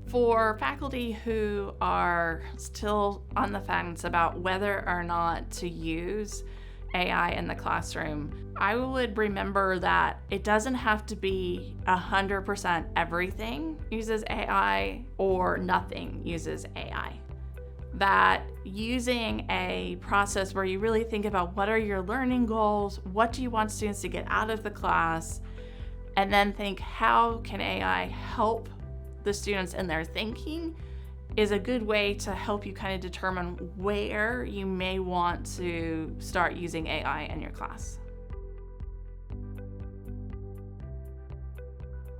For faculty who are still on the fence about whether or not to use AI in the classroom, I would remember that it doesn't have to be 100% everything uses AI or nothing uses AI. That using a process where you really think about what are your learning goals, what do you want students to get out of the class, and then think how can AI help the students in their thinking is a good way to help you kind of determine where you may want to start using AI in your class.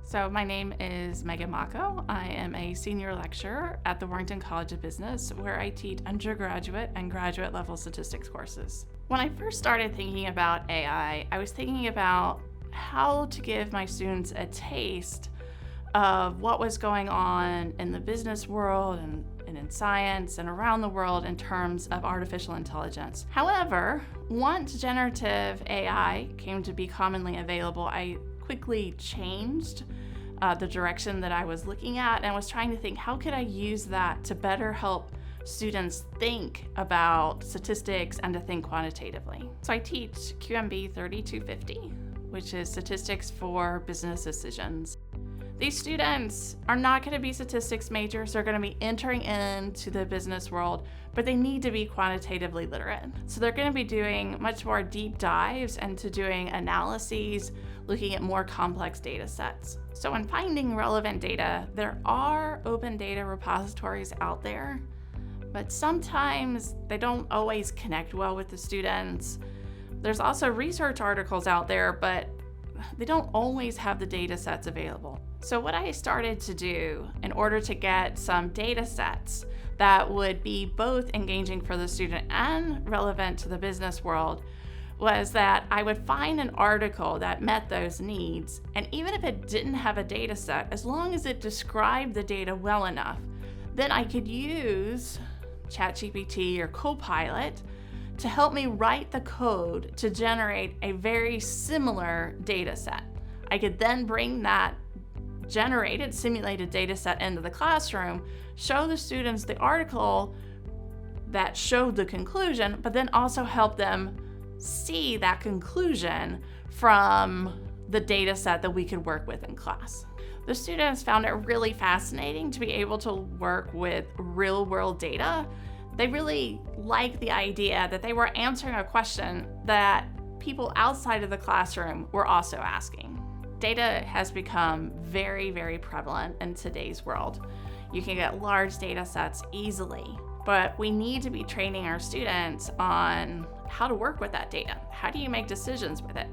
So my name is Mocko. I am a senior lecturer at the Warrington College of Business, where I teach undergraduate and graduate level statistics courses. When I first started thinking about AI, I was thinking about how to give my students a taste of what was going on in the business world and in science and around the world in terms of artificial intelligence. However, once generative AI came to be commonly available, I quickly changed the direction that I was looking at and was trying to think, how could I use that to better help students think about statistics and to think quantitatively? So I teach QMB 3250, which is statistics for business decisions. These students are not going to be statistics majors. They're going to be entering into the business world, but they need to be quantitatively literate. So they're going to be doing much more deep dives into doing analyses, looking at more complex data sets. So when finding relevant data, there are open data repositories out there, but sometimes they don't always connect well with the students. There's also research articles out there, but they don't always have the data sets available. So what I started to do in order to get some data sets that would be both engaging for the student and relevant to the business world was that I would find an article that met those needs, and even if it didn't have a data set, as long as it described the data well enough, then I could use ChatGPT or Copilot to help me write the code to generate a very similar data set. I could then bring that generated, simulated data set into the classroom, show the students the article that showed the conclusion, but then also help them see that conclusion from the data set that we could work with in class. The students found it really fascinating to be able to work with real-world data. They really liked the idea that they were answering a question that people outside of the classroom were also asking. Data has become very, very prevalent in today's world. You can get large data sets easily, but we need to be training our students on how to work with that data. How do you make decisions with it?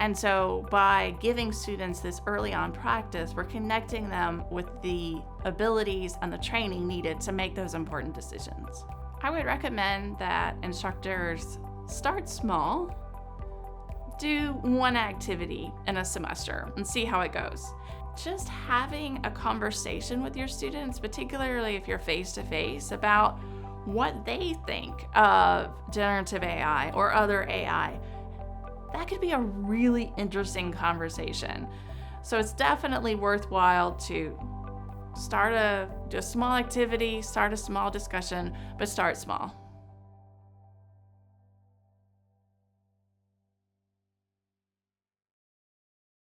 And so by giving students this early on practice, we're connecting them with the abilities and the training needed to make those important decisions. I would recommend that instructors start small, do one activity in a semester and see how it goes. Just having a conversation with your students, particularly if you're face-to-face, about what they think of generative AI or other AI, that could be a really interesting conversation. So it's definitely worthwhile to do a small activity, start a small discussion, but start small.